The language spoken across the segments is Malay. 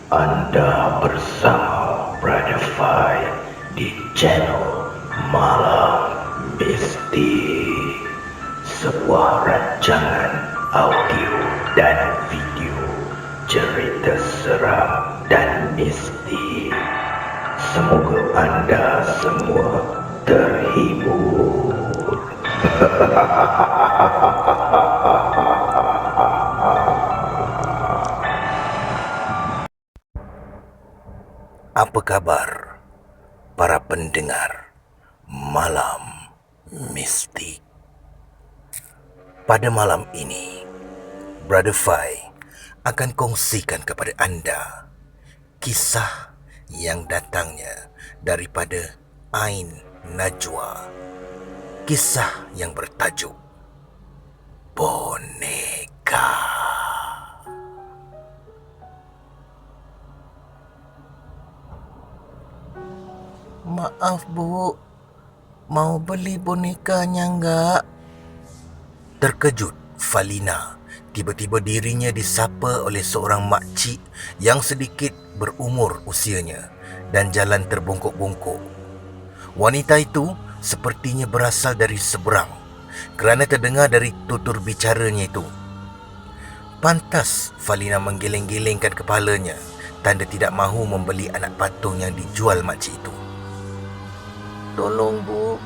Anda bersama Brother Fai di channel Malam Mistik, sebuah rancangan audio dan video cerita seram dan mistik. Semoga anda semua terhibur. Apa kabar para pendengar Malam Mistik? Pada malam ini, Brother Fai akan kongsikan kepada anda kisah yang datangnya daripada Ain Najwa. Kisah yang bertajuk Boneka. Maaf Bu, mau beli bonekanya enggak? Terkejut Falina, tiba-tiba dirinya disapa oleh seorang makcik yang sedikit berumur usianya dan jalan terbongkok-bongkok. Wanita itu sepertinya berasal dari seberang kerana terdengar dari tutur bicaranya itu. Pantas Falina menggeleng-gelengkan kepalanya, tanda tidak mahu membeli anak patung yang dijual makcik itu. Tolong Bu,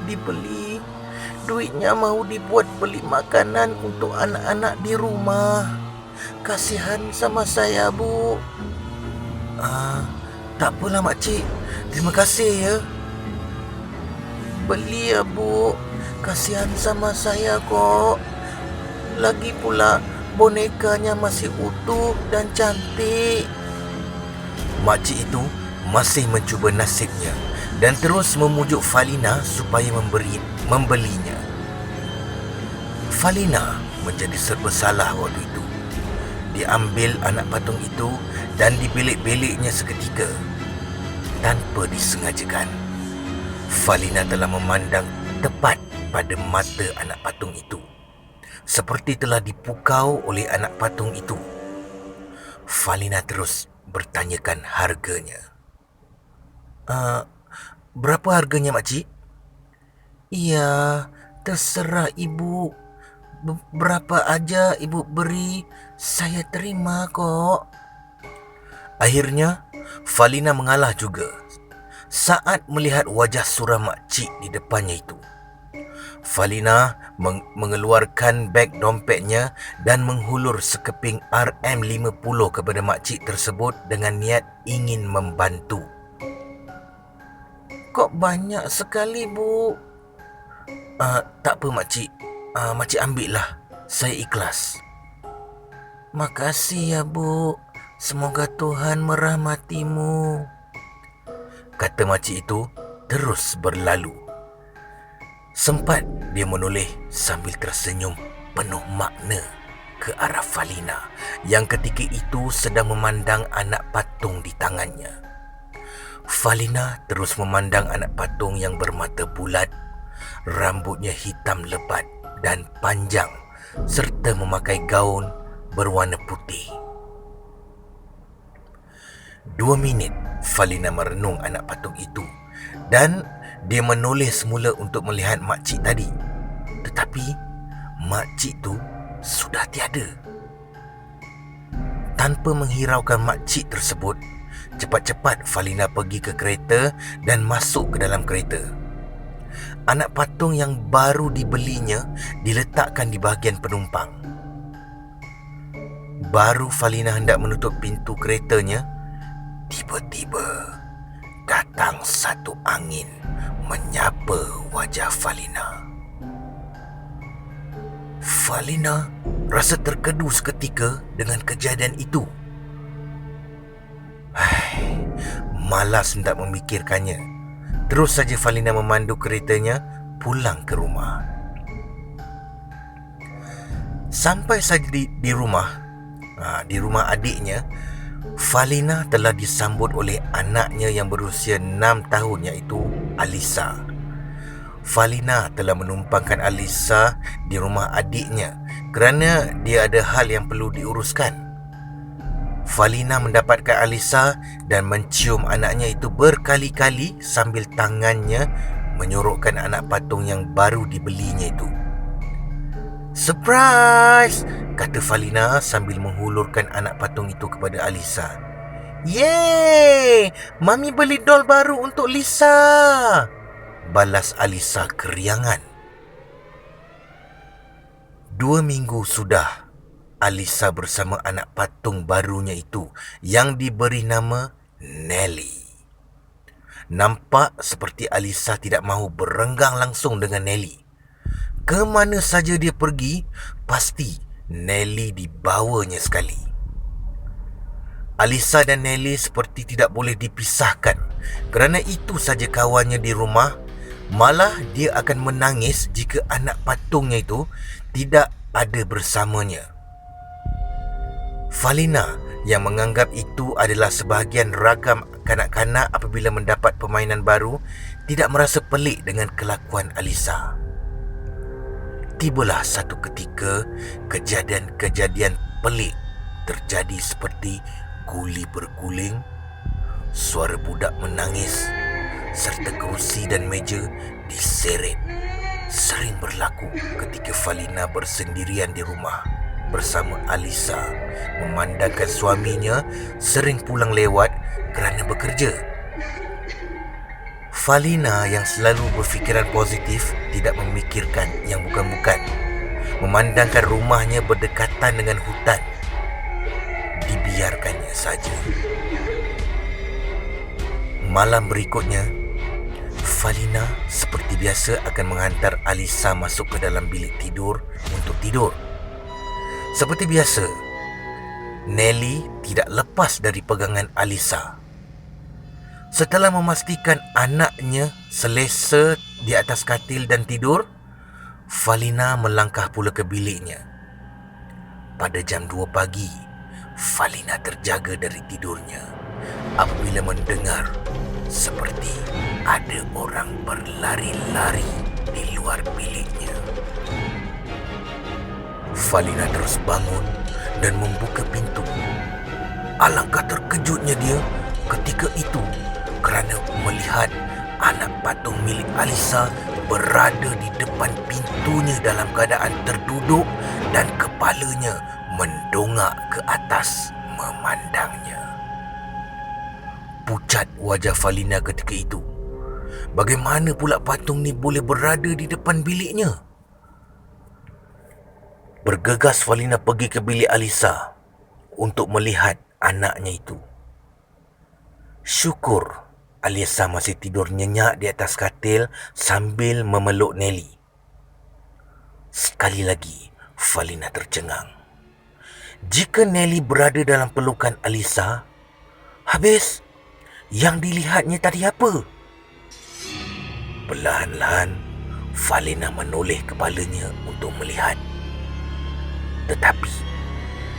dibeli. Duitnya mau dibuat beli makanan untuk anak-anak di rumah. Kasihan sama saya Bu. Tak apalah makcik, terima kasih ya. Beli ya Bu, kasihan sama saya kok. Lagi pula bonekanya masih utuh dan cantik. Makcik itu masih mencuba nasibnya dan terus memujuk Falina supaya membelinya. Falina menjadi serba salah waktu itu. Dia ambil anak patung itu dan dibelik-beliknya seketika. Tanpa disengajakan, Falina telah memandang tepat pada mata anak patung itu, seperti telah dipukau oleh anak patung itu. Falina terus bertanyakan harganya. Berapa harganya makcik? Iya, terserah Ibu. Berapa aja Ibu beri, saya terima kok. Akhirnya, Falina mengalah juga saat melihat wajah suram makcik di depannya itu. Falina mengeluarkan beg dompetnya dan menghulur sekeping RM50 kepada makcik tersebut dengan niat ingin membantu. Kok banyak sekali Bu? Tak apa makcik, makcik ambil lah, saya ikhlas. Makasih ya Bu, semoga Tuhan merahmatimu, kata makcik itu terus berlalu. Sempat dia menoleh sambil tersenyum penuh makna ke arah Falina yang ketika itu sedang memandang anak patung di tangannya. Falina terus memandang anak patung yang bermata bulat, rambutnya hitam lebat dan panjang serta memakai gaun berwarna putih. 2 minit Falina merenung anak patung itu dan dia menoleh semula untuk melihat makcik tadi. Tetapi makcik tu sudah tiada. Tanpa menghiraukan makcik tersebut, cepat-cepat Falina pergi ke kereta dan masuk ke dalam kereta. Anak patung yang baru dibelinya diletakkan di bahagian penumpang. Baru Falina hendak menutup pintu keretanya, tiba-tiba datang satu angin menyapa wajah Falina. Falina rasa terkedu seketika dengan kejadian itu. Malas hendak memikirkannya. Terus saja Falina memandu keretanya pulang ke rumah. Sampai saja di rumah adiknya, Falina telah disambut oleh anaknya yang berusia 6 tahun iaitu Alisa. Falina telah menumpangkan Alisa di rumah adiknya kerana dia ada hal yang perlu diuruskan. Falina mendapatkan Alisa dan mencium anaknya itu berkali-kali sambil tangannya menyorokkan anak patung yang baru dibelinya itu. "Surprise!" kata Falina sambil menghulurkan anak patung itu kepada Alisa. "Yeay! Mami beli doll baru untuk Lisa!" balas Alisa keriangan. 2 minggu sudah Alisa bersama anak patung barunya itu yang diberi nama Nelly. Nampak seperti Alisa tidak mahu berenggang langsung dengan Nelly. Ke mana saja dia pergi, pasti Nelly dibawanya sekali. Alisa dan Nelly seperti tidak boleh dipisahkan. Kerana itu saja kawannya di rumah, malah dia akan menangis jika anak patungnya itu tidak ada bersamanya. Falina yang menganggap itu adalah sebahagian ragam kanak-kanak apabila mendapat permainan baru, tidak merasa pelik dengan kelakuan Alisa. Tibalah satu ketika kejadian-kejadian pelik terjadi seperti guli berguling, suara budak menangis serta kerusi dan meja diseret. Sering berlaku ketika Falina bersendirian di rumah bersama Alisa, memandangkan suaminya sering pulang lewat kerana bekerja. Falina yang selalu berfikiran positif tidak memikirkan yang bukan-bukan. Memandangkan rumahnya berdekatan dengan hutan, dibiarkannya saja. Malam berikutnya, Falina seperti biasa akan menghantar Alisa masuk ke dalam bilik tidur untuk tidur. Seperti biasa, Nelly tidak lepas dari pegangan Alisa. Setelah memastikan anaknya selesa di atas katil dan tidur, Falina melangkah pula ke biliknya. Pada jam 2 pagi, Falina terjaga dari tidurnya apabila mendengar seperti ada orang berlari-lari di luar biliknya. Falina terus bangun dan membuka pintu. Alangkah terkejutnya dia ketika itu kerana melihat anak patung milik Alisa berada di depan pintunya dalam keadaan terduduk dan kepalanya mendongak ke atas memandangnya. Pucat wajah Falina ketika itu. Bagaimana pula patung ni boleh berada di depan biliknya? Bergegas Falina pergi ke bilik Alisa untuk melihat anaknya itu. Syukur Alisa masih tidur nyenyak di atas katil sambil memeluk Nelly. Sekali lagi Falina tercengang. Jika Nelly berada dalam pelukan Alisa, habis yang dilihatnya tadi apa? Perlahan-lahan Falina menoleh kepalanya untuk melihat. Tetapi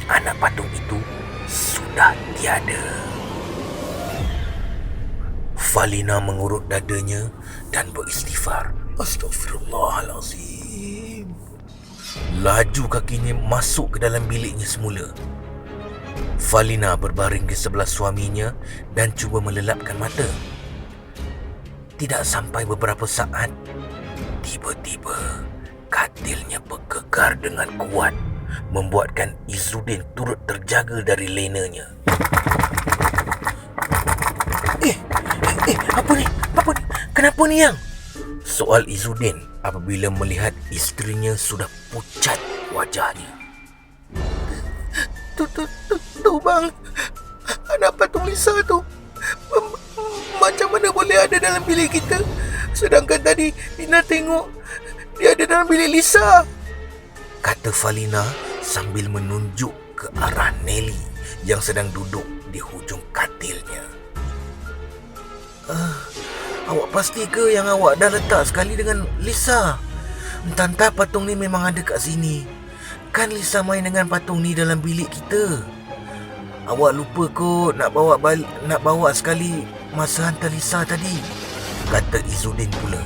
anak patung itu sudah tiada. Falina mengurut dadanya dan beristighfar. Astaghfirullahalazim. Laju kakinya masuk ke dalam biliknya semula. Falina berbaring di sebelah suaminya dan cuba melelapkan mata. Tidak sampai beberapa saat, tiba-tiba katilnya bergegar dengan kuat, membuatkan Izzuddin turut terjaga dari lenanya. Apa ni? Kenapa ni, Yang? Soal Izzuddin apabila melihat isterinya sudah pucat wajahnya. Tu bang, anak patung Lisa tu macam mana boleh ada dalam bilik kita? Sedangkan tadi Nina tengok dia ada dalam bilik Lisa, kata Falina sambil menunjuk ke arah Nelly yang sedang duduk di hujung katilnya. Awak pasti ke yang awak dah letak sekali dengan Lisa? Entah-entah patung ni memang ada kat sini. Kan Lisa main dengan patung ni dalam bilik kita. Awak lupa kot nak bawa sekali masa hantar Lisa tadi, kata Izzuddin pula.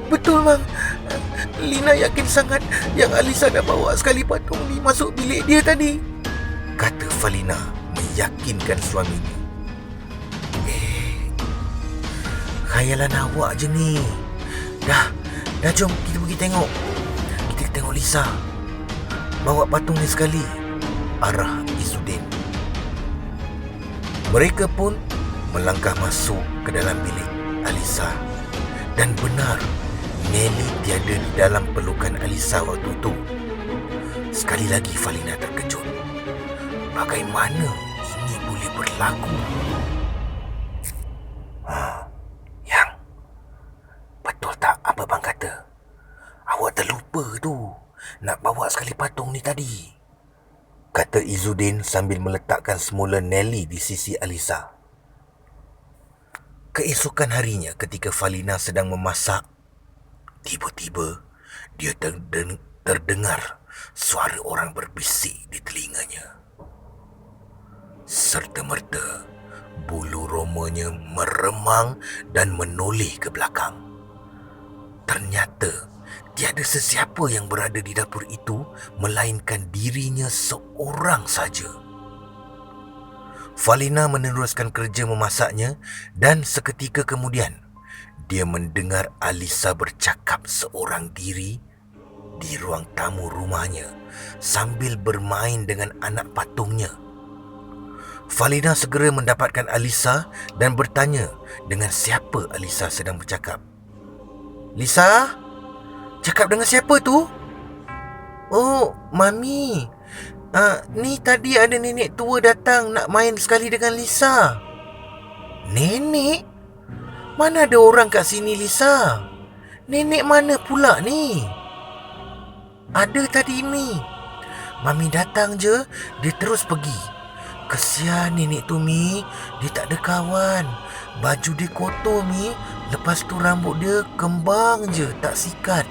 Betul bang. Lina yakin sangat yang Alisa nak bawa sekali patung ni masuk bilik dia tadi. kata Falina meyakinkan suaminya. Khayalan awak je ni. Dah jom kita pergi tengok. Kita tengok Lisa. Bawa patung ni sekali, arah Izudin. Mereka pun melangkah masuk ke dalam bilik Alisa. Dan benar, Nelly tiada di dalam pelukan Alisa waktu itu. Sekali lagi Falina terkejut. Bagaimana ini boleh berlaku? Yang, betul tak apa bang kata? Awak terlupa tu nak bawa sekali patung ni tadi, kata Izudin sambil meletakkan semula Nelly di sisi Alisa. Keesokan harinya ketika Falina sedang memasak, tiba-tiba dia terdengar suara orang berbisik di telinganya. Serta-merta bulu romanya meremang dan menoleh ke belakang. Ternyata tiada sesiapa yang berada di dapur itu melainkan dirinya seorang saja. Falina meneruskan kerja memasaknya dan seketika kemudian dia mendengar Alisa bercakap seorang diri di ruang tamu rumahnya sambil bermain dengan anak patungnya. Falina segera mendapatkan Alisa dan bertanya dengan siapa Alisa sedang bercakap. Lisa? Cakap dengan siapa tu? Oh, Mami. Ni tadi ada nenek tua datang nak main sekali dengan Lisa. Nenek? Mana ada orang kat sini, Lisa? Nenek mana pula ni? Ada tadi, Mi. Mami datang je, dia terus pergi. Kesian nenek tu, Mi. Dia tak ada kawan. Baju dia kotor, Mi. Lepas tu rambut dia kembang je, tak sikat.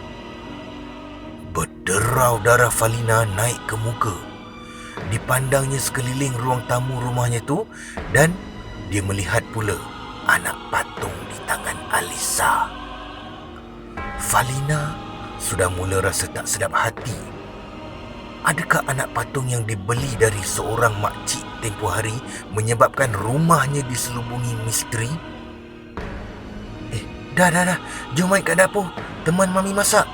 Berderau darah Falina naik ke muka. Dipandangnya sekeliling ruang tamu rumahnya tu dan dia melihat pula anak patung di tangan Alisa. Falina sudah mula rasa tak sedap hati. Adakah anak patung yang dibeli dari seorang makcik tempoh hari menyebabkan rumahnya diselubungi misteri? Dah. Jom main kat dapur. Teman Mami masak.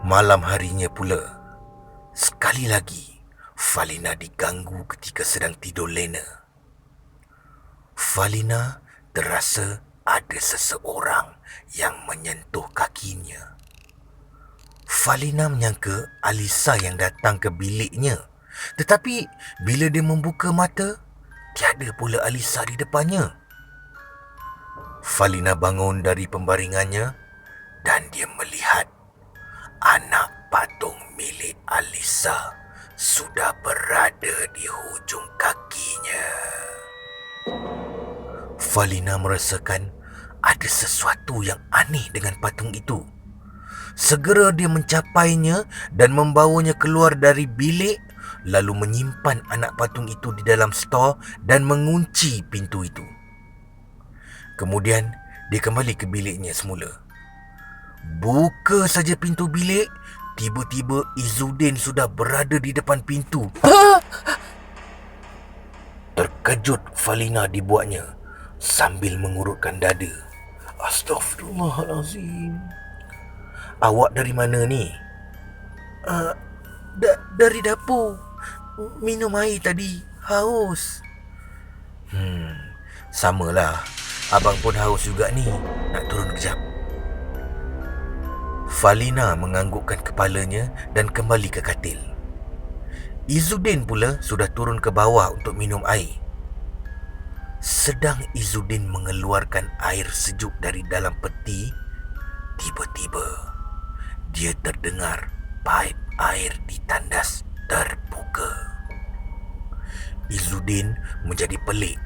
Malam harinya pula, sekali lagi Falina diganggu ketika sedang tidur lena. Falina terasa ada seseorang yang menyentuh kakinya. Falina menyangka Alisa yang datang ke biliknya. Tetapi bila dia membuka mata, tiada pula Alisa di depannya. Falina bangun dari pembaringannya dan dia melihat anak patung milik Alisa sudah berada di hujung kakinya. Falina merasakan ada sesuatu yang aneh dengan patung itu. Segera dia mencapainya dan membawanya keluar dari bilik, lalu menyimpan anak patung itu di dalam stor dan mengunci pintu itu. Kemudian dia kembali ke biliknya semula. Buka saja pintu bilik, tiba-tiba Izudin sudah berada di depan pintu. Terkejut Falina dibuatnya sambil mengurutkan dada. Astaghfirullahalazim. Awak dari mana ni? Dari dapur. Minum air tadi. Haus. Samalah. Abang pun haus juga ni. Nak turun kejap. Falina menganggukkan kepalanya dan kembali ke katil. Izudin pula sudah turun ke bawah untuk minum air. Sedang Izudin mengeluarkan air sejuk dari dalam peti, tiba-tiba dia terdengar paip air di tandas terbuka. Izudin menjadi pelik.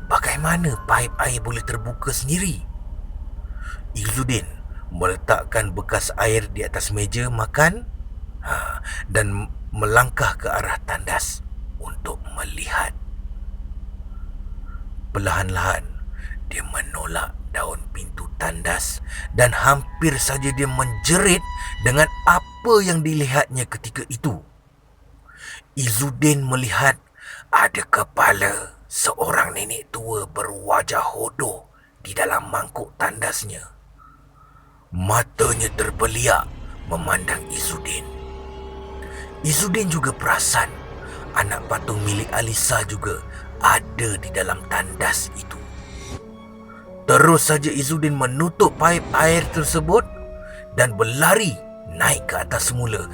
Bagaimana paip air boleh terbuka sendiri? Izudin meletakkan bekas air di atas meja makan dan melangkah ke arah tandas untuk melihat. Perlahan-lahan dia menolak daun pintu tandas dan hampir saja dia menjerit dengan apa yang dilihatnya ketika itu. Izzuddin melihat ada kepala seorang nenek tua berwajah hodoh di dalam mangkuk tandasnya. Matanya terbeliak memandang Izzuddin. Izzuddin juga perasan anak patung milik Alisa juga ada di dalam tandas itu. Terus saja Izzuddin menutup paip air tersebut dan berlari naik ke atas semula.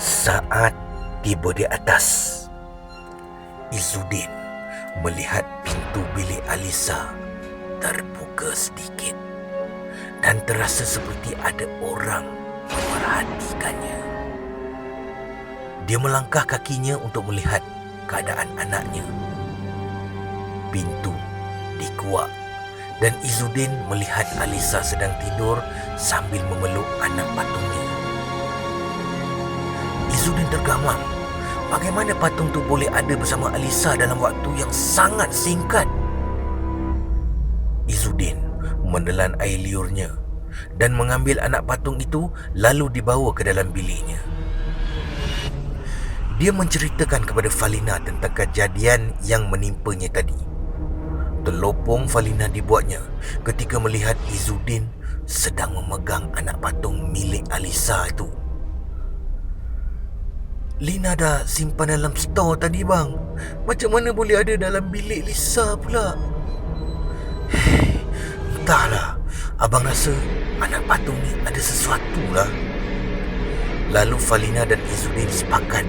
Saat tiba di atas, Izzuddin melihat pintu bilik Alisa terbuka sedikit dan terasa seperti ada orang memerhatikannya. Dia melangkah kakinya untuk melihat keadaan anaknya. Pintu dikuak dan Izzuddin melihat Alisa sedang tidur sambil memeluk anak patungnya. Izzuddin tergamam. Bagaimana patung tu boleh ada bersama Alisa dalam waktu yang sangat singkat? Izzuddin menelan air liurnya dan mengambil anak patung itu lalu dibawa ke dalam biliknya. Dia menceritakan kepada Falina tentang kejadian yang menimpanya tadi. Telopong Falina dibuatnya ketika melihat Izzuddin sedang memegang anak patung milik Alisa itu. Lina dah simpan dalam stor tadi bang. Macam mana boleh ada dalam bilik Lisa pula? Entahlah. Abang rasa anak patung ni ada sesuatu lah. Lalu Falina dan Izzuddin sepakat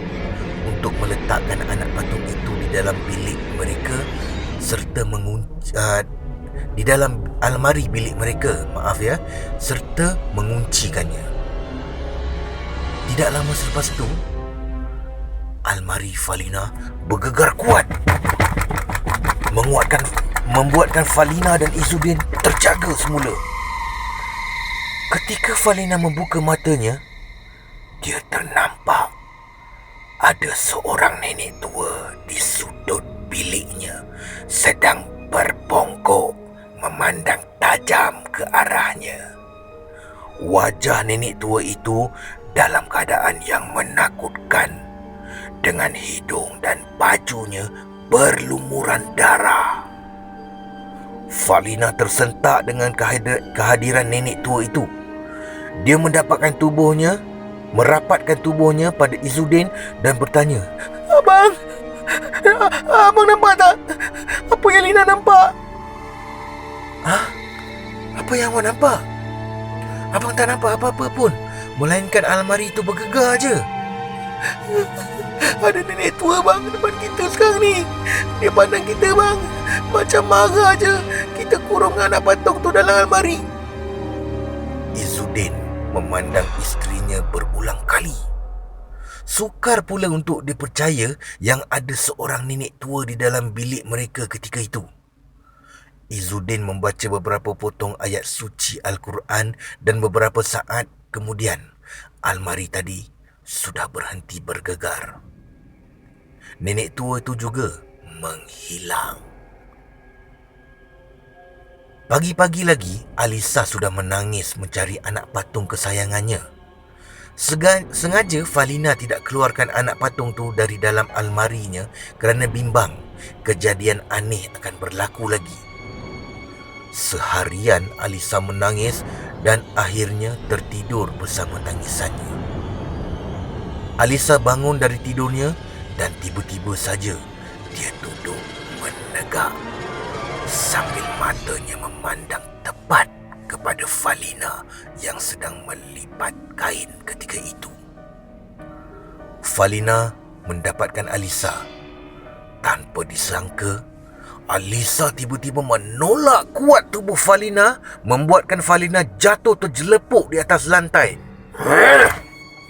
untuk meletakkan anak patung itu di dalam bilik mereka serta di dalam almari bilik mereka, serta menguncikannya. Tidak lama selepas itu, almari Falina bergegar kuat, membuatkan Falina dan Izzuddin terjaga semula. Ketika Falina membuka matanya, dia ternampak ada seorang nenek tua di sudut biliknya sedang berbongkok memandang tajam ke arahnya. Wajah nenek tua itu dalam keadaan yang menakutkan, dengan hidung dan bajunya berlumuran darah. Falina tersentak dengan kehadiran nenek tua itu. Dia merapatkan tubuhnya pada Izzuddin dan bertanya, "Abang, abang nampak tak? Apa yang Lina nampak?" "Hah? Apa yang awak nampak?" "Abang tak nampak apa-apa pun, melainkan almari itu bergegar je." "Ada nenek tua bang depan kita sekarang ni. Dia pandang kita bang, macam marah je kita kurung anak patung tu dalam almari." Izzuddin memandang isterinya berulang kali. Sukar pula untuk dipercaya yang ada seorang nenek tua di dalam bilik mereka ketika itu. Izzuddin membaca beberapa potong ayat suci Al-Quran dan beberapa saat kemudian almari tadi sudah berhenti bergegar. Nenek tua itu juga menghilang. Pagi-pagi lagi, Alisa sudah menangis mencari anak patung kesayangannya. Sengaja Falina tidak keluarkan anak patung tu dari dalam almarinya kerana bimbang kejadian aneh akan berlaku lagi. Seharian Alisa menangis dan akhirnya tertidur bersama tangisannya. Alisa bangun dari tidurnya dan tiba-tiba saja dia duduk menegak sambil matanya memandang tepat kepada Falina yang sedang melipat kain ketika itu. Falina mendapatkan Alisa. Tanpa disangka, Alisa tiba-tiba menolak kuat tubuh Falina, membuatkan Falina jatuh terjelepuk di atas lantai.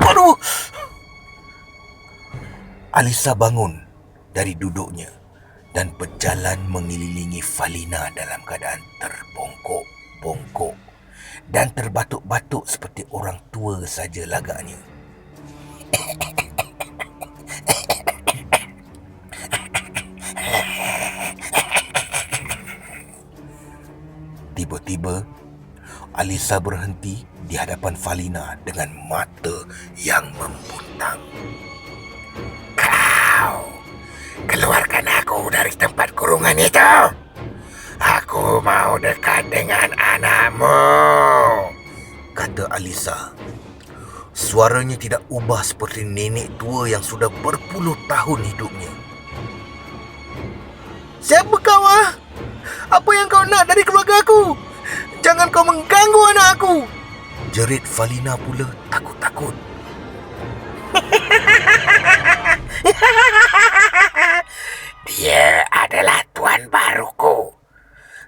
Aduh! Alisa bangun dari duduknya dan berjalan mengelilingi Falina dalam keadaan terbongkok-bongkok dan terbatuk-batuk seperti orang tua saja lagaknya. Tiba-tiba, Alisa berhenti di hadapan Falina dengan mata yang membutang. Kau, keluarkan aku dari tempat kurungan itu. Aku mau dekat dengan anakmu, kata Alisa. Suaranya tidak ubah seperti nenek tua yang sudah berpuluh tahun hidupnya. Siapa kau, ah? Apa yang kau nak dari keluarga aku? Jangan kau mengganggu anak aku, jerit Falina pula takut-takut. Dia adalah tuan baruku.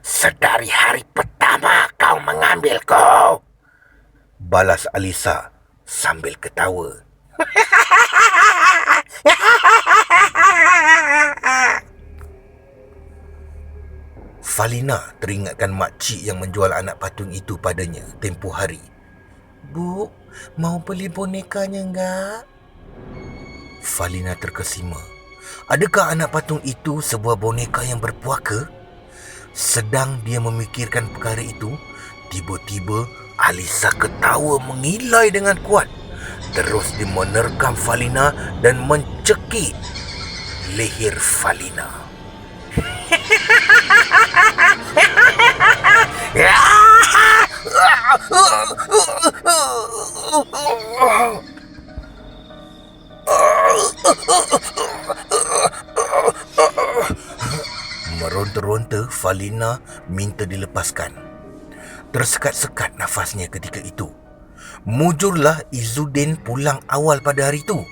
Sedari hari pertama kau mengambilku, balas Alisa sambil ketawa. Falina teringatkan makcik yang menjual anak patung itu padanya tempoh hari. Bu, mau beli bonekanya enggak? Falina terkesima. Adakah anak patung itu sebuah boneka yang berpuaka? Sedang dia memikirkan perkara itu, tiba-tiba Alisa ketawa mengilai dengan kuat. Terus dia menerkam Falina dan mencekik leher Falina. Meronta-ronta, Falina minta dilepaskan. Tersekat-sekat nafasnya ketika itu. Mujurlah Izzuddin pulang awal pada hari itu.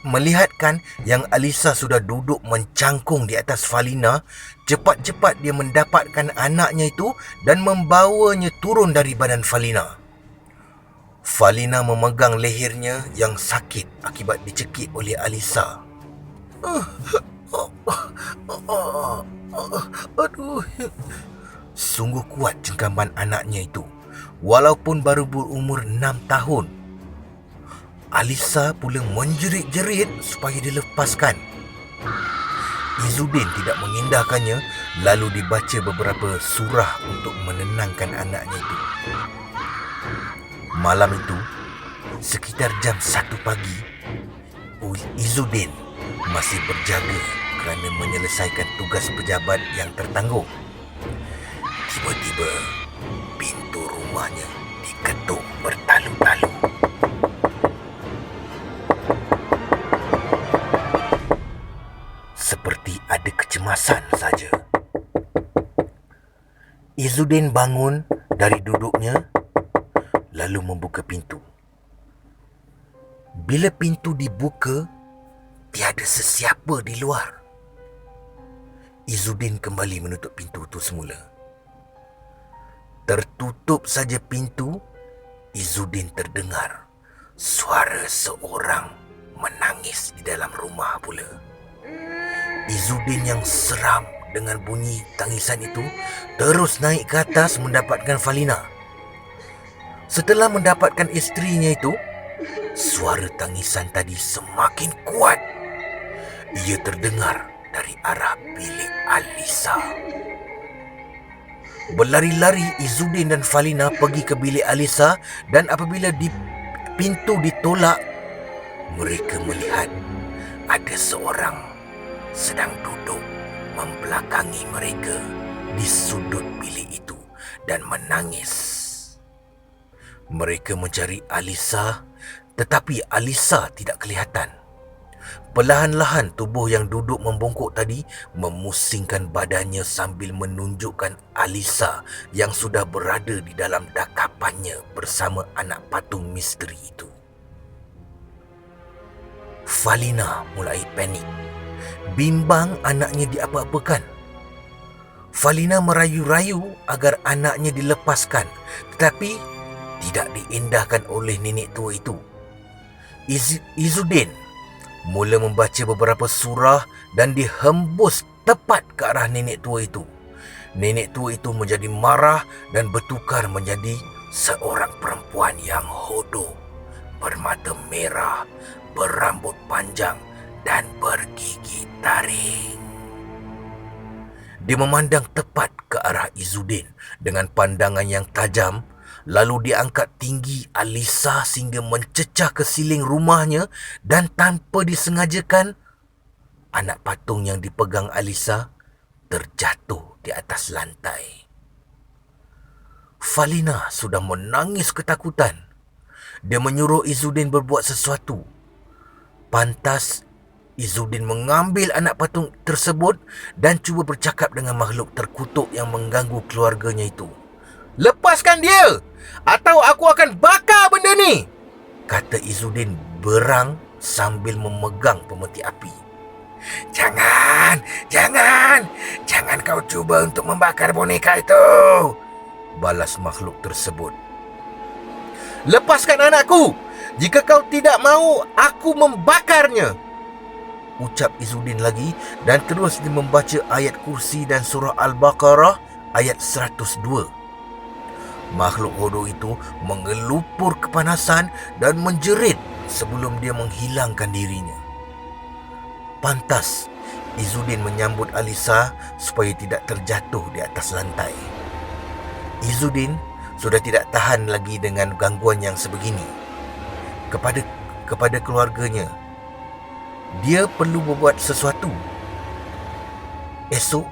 Melihatkan yang Alisa sudah duduk mencangkung di atas Falina, cepat-cepat dia mendapatkan anaknya itu dan membawanya turun dari badan Falina. Falina memegang lehernya yang sakit akibat dicekik oleh Alisa. Aduh. Sungguh kuat cengkaman anaknya itu, walaupun baru berumur 6 tahun. Alisa pula menjerit-jerit supaya dilepaskan. Izzuddin tidak mengindahkannya, lalu dibaca beberapa surah untuk menenangkan anaknya itu. Malam itu, sekitar jam 1 pagi, Izzuddin masih berjaga kerana menyelesaikan tugas pejabat yang tertanggung. Tiba-tiba, pintu rumahnya diketuk bertalu-talu. Seperti ada kecemasan saja. Izzuddin bangun dari duduknya, lalu membuka pintu. Bila pintu dibuka, tiada sesiapa di luar. Izzuddin kembali menutup pintu itu semula. Tertutup saja pintu, Izzuddin terdengar suara seorang menangis di dalam rumah pula. Izzuddin yang seram dengan bunyi tangisan itu terus naik ke atas mendapatkan Falina. Setelah mendapatkan isterinya itu, suara tangisan tadi semakin kuat. Ia terdengar dari arah bilik Alisa. Berlari-lari Izzuddin dan Falina pergi ke bilik Alisa, dan apabila pintu ditolak, mereka melihat ada seorang sedang duduk membelakangi mereka di sudut bilik itu dan menangis. Mereka mencari Alisa, tetapi Alisa tidak kelihatan. Perlahan-lahan tubuh yang duduk membongkok tadi memusingkan badannya sambil menunjukkan Alisa yang sudah berada di dalam dakapannya bersama anak patung misteri itu. Falina mulai panik, bimbang anaknya diapa-apakan. Falina merayu-rayu agar anaknya dilepaskan, tetapi tidak diindahkan oleh nenek tua itu. Izzuddin mula membaca beberapa surah dan dihembus tepat ke arah nenek tua itu. Nenek tua itu menjadi marah dan bertukar menjadi seorang perempuan yang hodoh, bermata merah, berambut panjang dan bergigi taring. Dia memandang tepat ke arah Izzuddin dengan pandangan yang tajam, Lalu dia angkat tinggi Alisa sehingga mencecah ke siling rumahnya dan tanpa disengajakan, anak patung yang dipegang Alisa terjatuh di atas lantai. Falina sudah menangis ketakutan. Dia menyuruh Izzuddin berbuat sesuatu. Pantas Izzuddin mengambil anak patung tersebut dan cuba bercakap dengan makhluk terkutuk yang mengganggu keluarganya itu. "Lepaskan dia, atau aku akan bakar benda ni," kata Izzuddin berang sambil memegang pemeti api. Jangan kau cuba untuk membakar boneka itu," balas makhluk tersebut. "Lepaskan anakku. Jika kau tidak mahu, aku membakarnya," ucap Izzuddin lagi dan terus dia membaca ayat kursi dan surah Al-Baqarah ayat 102. Makhluk bodoh itu mengelupur kepanasan dan menjerit sebelum dia menghilangkan dirinya. Pantas Izzuddin menyambut Alisa supaya tidak terjatuh di atas lantai. Izzuddin sudah tidak tahan lagi dengan gangguan yang sebegini. Kepada keluarganya, dia perlu berbuat sesuatu. Esok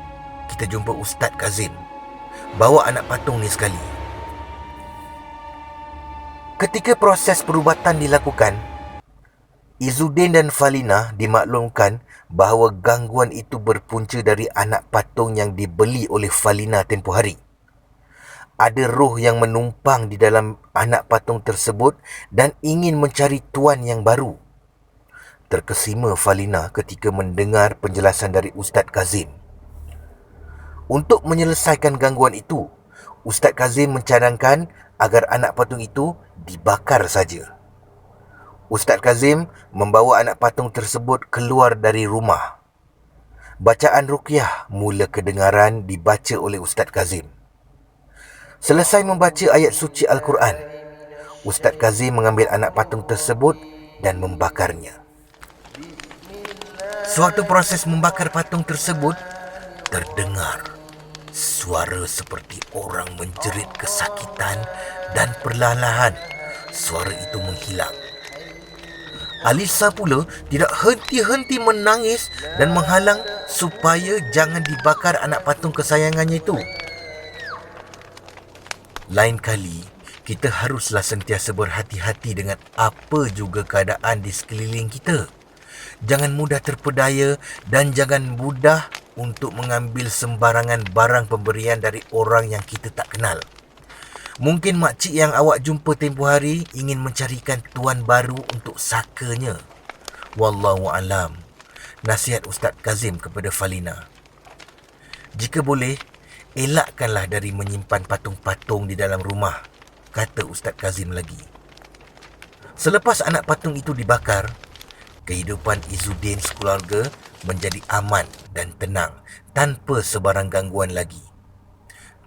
kita jumpa Ustaz Kazim. Bawa anak patung ni sekali. Ketika proses perubatan dilakukan, Izzuddin dan Falina dimaklumkan bahawa gangguan itu berpunca dari anak patung yang dibeli oleh Falina tempoh hari. Ada roh yang menumpang di dalam anak patung tersebut dan ingin mencari tuan yang baru. Terkesima Falina ketika mendengar penjelasan dari Ustaz Kazim. Untuk menyelesaikan gangguan itu, Ustaz Kazim mencadangkan agar anak patung itu dibakar saja. Ustaz Kazim membawa anak patung tersebut keluar dari rumah. Bacaan ruqyah mula kedengaran dibaca oleh Ustaz Kazim. Selesai membaca ayat suci Al-Quran, Ustaz Kazim mengambil anak patung tersebut dan membakarnya. Suatu proses membakar patung tersebut, terdengar suara seperti orang menjerit kesakitan dan perlahan-lahan suara itu menghilang. Alisa pula tidak henti-henti menangis dan menghalang supaya jangan dibakar anak patung kesayangannya itu. Lain kali, kita haruslah sentiasa berhati-hati dengan apa juga keadaan di sekeliling kita. Jangan mudah terpedaya dan jangan mudah untuk mengambil sembarangan barang pemberian dari orang yang kita tak kenal. Mungkin makcik yang awak jumpa tempoh hari ingin mencarikan tuan baru untuk sakanya. Wallahu alam. Nasihat Ustaz Kazim kepada Falina. Jika boleh, elakkanlah dari menyimpan patung-patung di dalam rumah, kata Ustaz Kazim lagi. Selepas anak patung itu dibakar, kehidupan Izzuddin sekeluarga menjadi aman dan tenang tanpa sebarang gangguan lagi.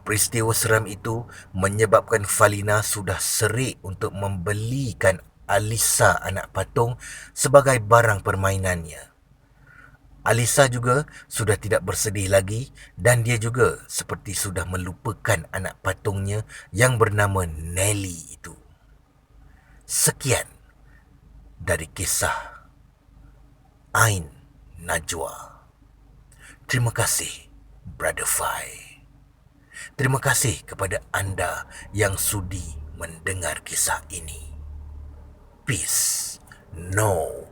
Peristiwa seram itu menyebabkan Falina sudah serik untuk membelikan Alisa anak patung sebagai barang permainannya. Alisa juga sudah tidak bersedih lagi dan dia juga seperti sudah melupakan anak patungnya yang bernama Nelly itu. Sekian dari kisah Ain Najwa. Terima kasih, Brother Fai. Terima kasih kepada anda yang sudi mendengar kisah ini. Peace. No.